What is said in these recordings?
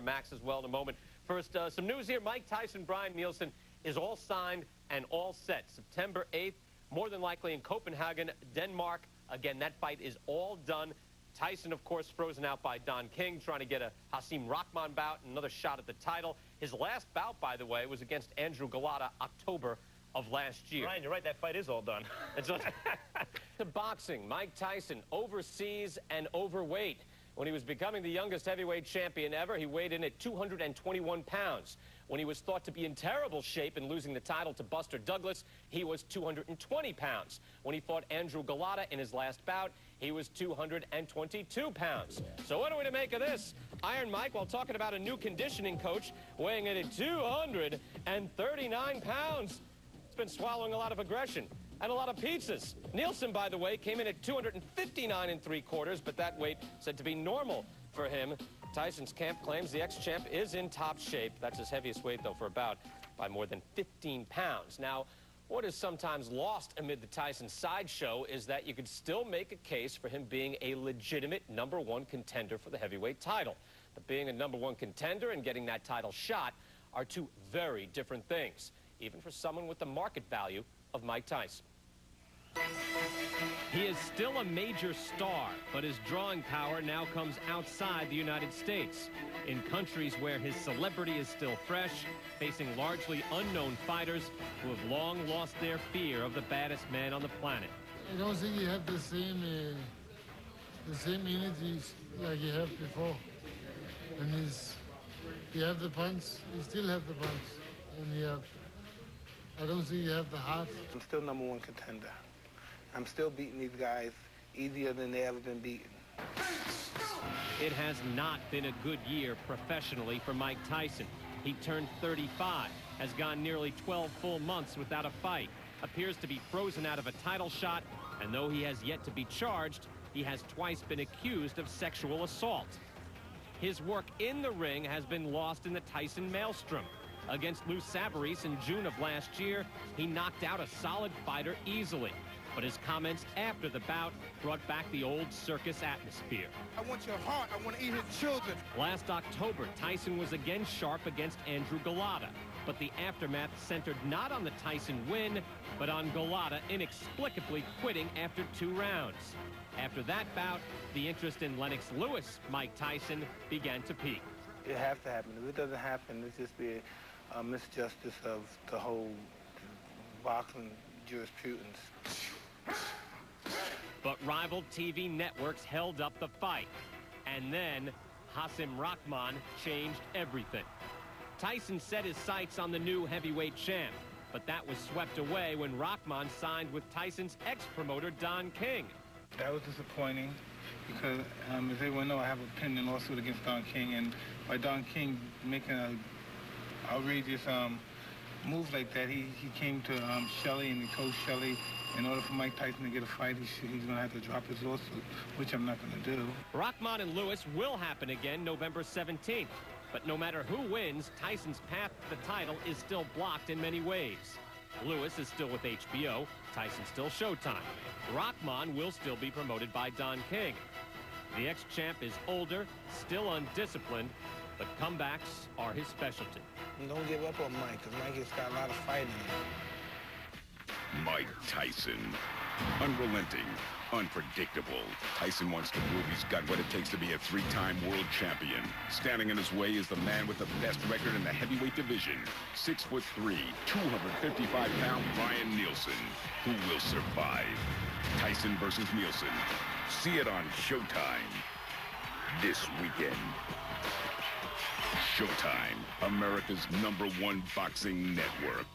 Max as well in a moment. First, some news here. Mike Tyson, Brian Nielsen is all signed and all set. September 8th, more than likely in Copenhagen, Denmark. Again, that fight is all done. Tyson, of course, frozen out by Don King, trying to get a Hasim Rahman bout and another shot at the title. His last bout, by the way, was against Andrew Golota, October of last year. Ryan, you're right. That fight is all done. To boxing, Mike Tyson, overseas and overweight. When he was becoming the youngest heavyweight champion ever, he weighed in at 221 pounds. When he was thought to be in terrible shape and losing the title to Buster Douglas, he was 220 pounds. When he fought Andrew Golota in his last bout, he was 222 pounds. So what are we to make of this? Iron Mike, while talking about a new conditioning coach, weighing in at 239 pounds. He's been swallowing a lot of aggression and a lot of pizzas. Nielsen, by the way, came in at 259 3/4, but that weight said to be normal for him. Tyson's camp claims the ex-champ is in top shape. That's his heaviest weight, though, for a bout by more than 15 pounds. Now, what is sometimes lost amid the Tyson sideshow is that you could still make a case for him being a legitimate #1 contender for the heavyweight title. But being a #1 contender and getting that title shot are two very different things, even for someone with the market value of Mike Tyson. He is still a major star, but his drawing power now comes outside the United States, in countries where his celebrity is still fresh, facing largely unknown fighters who have long lost their fear of the baddest man on the planet. I don't think you have the same energies like you have before. And you have the punch, you still have the punch, and I don't think you have the heart. I'm still #1 contender. I'm still beating these guys easier than they ever been beaten. It has not been a good year professionally for Mike Tyson. He turned 35, has gone nearly 12 full months without a fight, appears to be frozen out of a title shot, and though he has yet to be charged, he has twice been accused of sexual assault. His work in the ring has been lost in the Tyson maelstrom. Against Lou Savarese in June of last year, he knocked out a solid fighter easily. But his comments after the bout brought back the old circus atmosphere. I want your heart. I want to eat his children. Last October, Tyson was again sharp against Andrew Golota. But the aftermath centered not on the Tyson win, but on Golota inexplicably quitting after 2 rounds. After that bout, the interest in Lennox Lewis, Mike Tyson, began to peak. It has to happen. If it doesn't happen, it's just be a misjustice of the whole boxing jurisprudence. But rival TV networks held up the fight. And then Hasim Rahman changed everything. Tyson set his sights on the new heavyweight champ, but that was swept away when Rahman signed with Tyson's ex-promoter Don King. That was disappointing because, as everyone knows, I have a pending lawsuit against Don King, and by Don King making an outrageous move like that, he came to Shelley and he told Shelley in order for Mike Tyson to get a fight, he's going to have to drop his lawsuit, which I'm not going to do. Rahman and Lewis will happen again November 17th. But no matter who wins, Tyson's path to the title is still blocked in many ways. Lewis is still with HBO. Tyson's still Showtime. Rahman will still be promoted by Don King. The ex-champ is older, still undisciplined, but comebacks are his specialty. Don't give up on Mike, because Mike has got a lot of fight in him. Mike Tyson. Unrelenting, unpredictable. Tyson wants to prove he's got what it takes to be a 3-time world champion. Standing in his way is the man with the best record in the heavyweight division. 6'3", 255-pound Brian Nielsen. Who will survive? Tyson versus Nielsen. See it on Showtime this weekend. Showtime, America's #1 boxing network.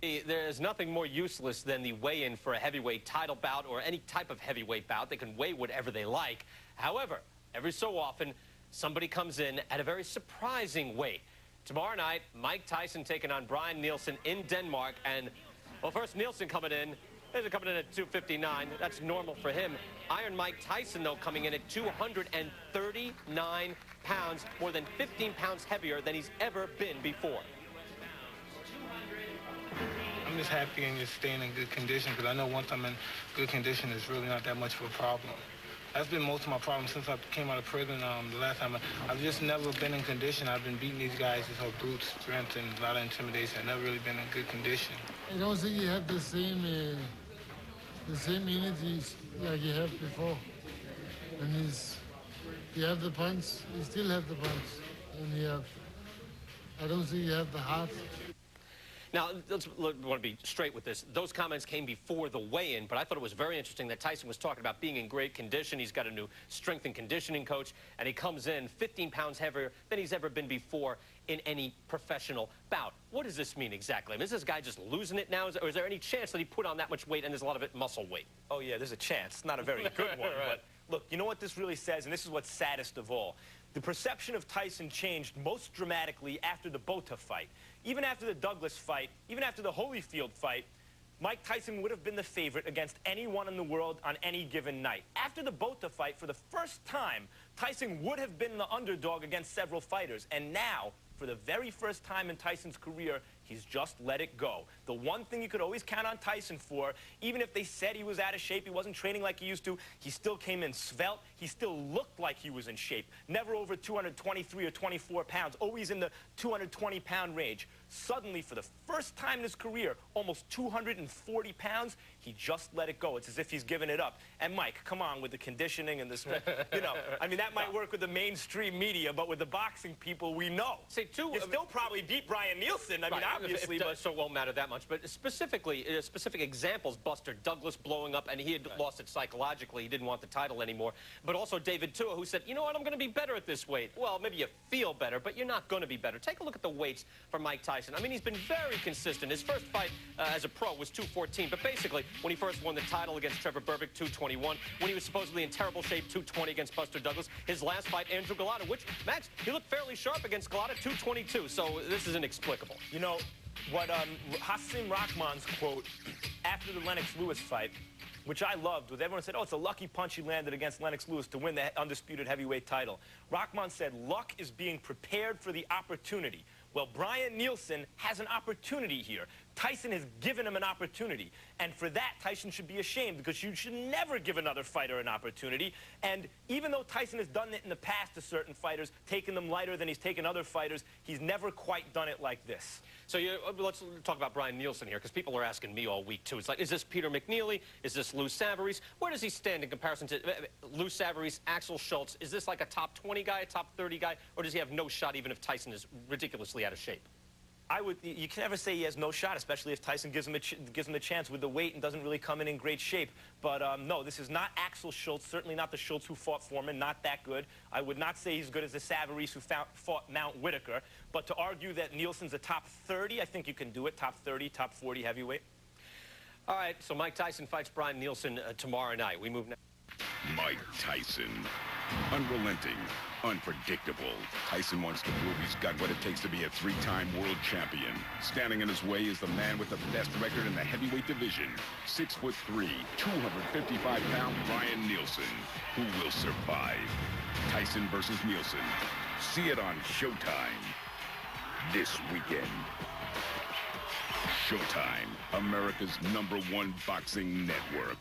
There's nothing more useless than the weigh-in for a heavyweight title bout or any type of heavyweight bout. They can weigh whatever they like. However, every so often, somebody comes in at a very surprising weight. Tomorrow night, Mike Tyson taking on Brian Nielsen in Denmark. And, well, first, Nielsen coming in. He's coming in at 259. That's normal for him. Iron Mike Tyson, though, coming in at 239 pounds, more than 15 pounds heavier than he's ever been before. I'm just happy and just staying in good condition because I know once I'm in good condition, it's really not that much of a problem. That's been most of my problem since I came out of prison the last time. I've just never been in condition. I've been beating these guys with all brute strength and a lot of intimidation. I've never really been in good condition. I don't think you have the same energy like you have before. And you have the punch, you still have the punch. And I don't think you have the heart. Now, want to be straight with this. Those comments came before the weigh-in, but I thought it was very interesting that Tyson was talking about being in great condition. He's got a new strength and conditioning coach, and he comes in 15 pounds heavier than he's ever been before in any professional bout. What does this mean exactly? I mean, is this guy just losing it now, or is there any chance that he put on that much weight and there's a lot of it muscle weight? Oh, yeah, there's a chance. Not a very good one, Right. But look, you know what this really says, and this is what's saddest of all. The perception of Tyson changed most dramatically after the Botha fight. Even after the Douglas fight, even after the Holyfield fight, Mike Tyson would have been the favorite against anyone in the world on any given night. After the Botha fight, for the first time, Tyson would have been the underdog against several fighters. And now, for the very first time in Tyson's career, he's just let it go. The one thing you could always count on Tyson for, even if they said he was out of shape, he wasn't training like he used to, he still came in svelte, he still looked like he was in shape. Never over 223 or 24 pounds, always in the 220-pound range. Suddenly, for the first time in his career, almost 240 pounds, he just let it go. It's as if he's given it up. And Mike, come on, with the conditioning and the strength, you know, I mean, that might work with the mainstream media, but with the boxing people, we know. See, you still probably beat Brian Nielsen, I mean, obviously, but so it won't matter that much. But specifically, specific examples, Buster Douglas blowing up, and he had lost it psychologically. He didn't want the title anymore. But also David Tua, who said, you know what, I'm going to be better at this weight. Well, maybe you feel better, but you're not going to be better. Take a look at the weights for Mike Tyson. I mean, he's been very consistent. His first fight as a pro was 214, but basically, when he first won the title against Trevor Berbick, 221. When he was supposedly in terrible shape, 220 against Buster Douglas. His last fight, Andrew Galata, which, Max, he looked fairly sharp against Galata, 222. So this is inexplicable. you know, what Hasim Rahman's quote after the Lennox Lewis fight, which I loved, was everyone said, oh, it's a lucky punch he landed against Lennox Lewis to win the undisputed heavyweight title. Rahman said, luck is being prepared for the opportunity. Well, Brian Nielsen has an opportunity here. Tyson has given him an opportunity. And for that, Tyson should be ashamed, because you should never give another fighter an opportunity. And even though Tyson has done it in the past to certain fighters, taken them lighter than he's taken other fighters, he's never quite done it like this. So let's talk about Brian Nielsen here, because people are asking me all week, too. It's like, is this Peter McNeely? Is this Lou Savarese? Where does he stand in comparison to Lou Savarese, Axel Schultz? Is this like a top 20 guy, a top 30 guy, or does he have no shot even if Tyson is ridiculously out of shape? You can never say he has no shot, especially if Tyson gives him the chance with the weight and doesn't really come in great shape. But no, this is not Axel Schultz, certainly not the Schultz who fought Foreman, not that good. I would not say he's as good as the Savarese who fought Mount Whitaker. But to argue that Nielsen's a top 30, I think you can do it. Top 30, top 40 heavyweight. All right, so Mike Tyson fights Brian Nielsen tomorrow night. We move now. Mike Tyson. Unrelenting, unpredictable. Tyson wants to prove he's got what it takes to be a three-time world champion. Standing in his way is the man with the best record in the heavyweight division. 6'3", 255-pound Brian Nielsen. Who will survive? Tyson versus Nielsen. See it on Showtime this weekend. Showtime, America's #1 boxing network.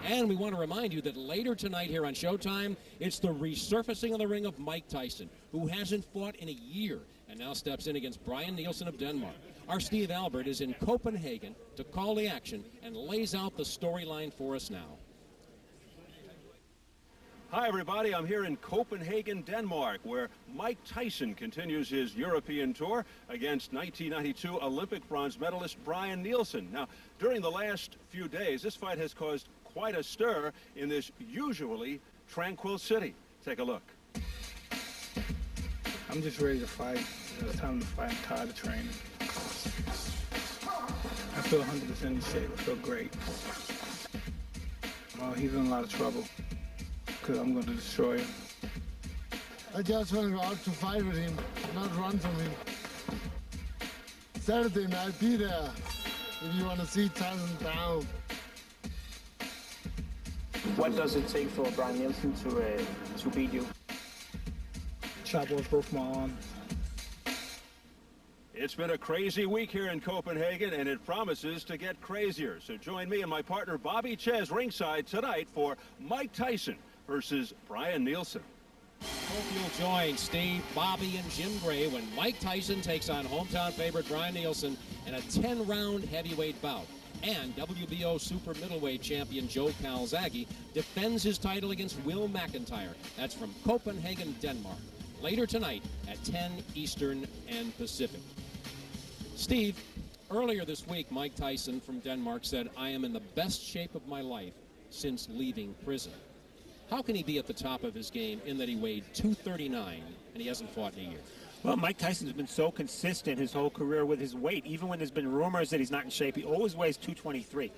And we want to remind you that later tonight here on Showtime, it's the resurfacing of the ring of Mike Tyson, who hasn't fought in a year and now steps in against Brian Nielsen of Denmark. Our Steve Albert is in Copenhagen to call the action and lays out the storyline for us now. Hi, everybody. I'm here in Copenhagen, Denmark, where Mike Tyson continues his European tour against 1992 Olympic bronze medalist Brian Nielsen. Now, during the last few days, this fight has caused quite a stir in this usually tranquil city. Take a look. I'm just ready to fight. It's time to fight. I'm tired of training. I feel 100% in shape. I feel great. He's in a lot of trouble, because I'm going to destroy him. I just want to go out to fight with him, not run from him. Saturday night, be there if you want to see Tyson down. What does it take for Brian Nielsen to beat you? Chop off both my arms. It's been a crazy week here in Copenhagen, and it promises to get crazier. So join me and my partner Bobby Ches ringside tonight for Mike Tyson versus Brian Nielsen. Hope you'll join Steve, Bobby, and Jim Gray when Mike Tyson takes on hometown favorite Brian Nielsen in a 10-round heavyweight bout. And WBO super middleweight champion Joe Calzaghe defends his title against Will McIntyre. That's from Copenhagen, Denmark. Later tonight at 10 Eastern and Pacific. Steve, earlier this week, Mike Tyson from Denmark said, "I am in the best shape of my life since leaving prison." How can he be at the top of his game in that he weighed 239 and he hasn't fought in a year? Well, Mike Tyson's been so consistent his whole career with his weight. Even when there's been rumors that he's not in shape, he always weighs 223.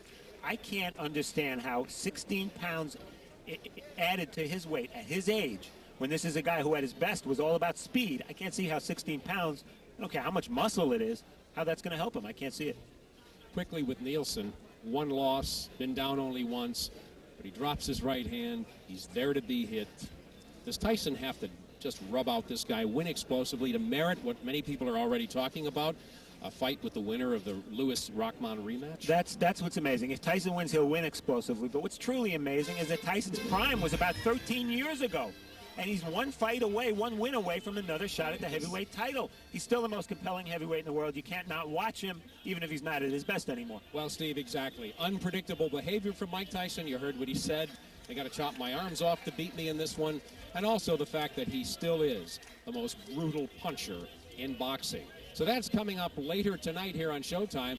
I can't understand how 16 pounds added to his weight at his age, when this is a guy who at his best was all about speed. I can't see how 16 pounds, I don't care how much muscle it is, how that's going to help him. I can't see it. Quickly with Nielsen, one loss, been down only once, but he drops his right hand. He's there to be hit. Does Tyson have to just rub out this guy, win explosively to merit what many people are already talking about, a fight with the winner of the Lewis-Rockman rematch? That's what's amazing. If Tyson wins, he'll win explosively. But what's truly amazing is that Tyson's prime was about 13 years ago. And he's one fight away, one win away from another shot at the heavyweight title. He's still the most compelling heavyweight in the world. You can't not watch him, even if he's not at his best anymore. Well, Steve, exactly. Unpredictable behavior from Mike Tyson. You heard what he said. They got to chop my arms off to beat me in this one. And also the fact that he still is the most brutal puncher in boxing. So that's coming up later tonight here on Showtime.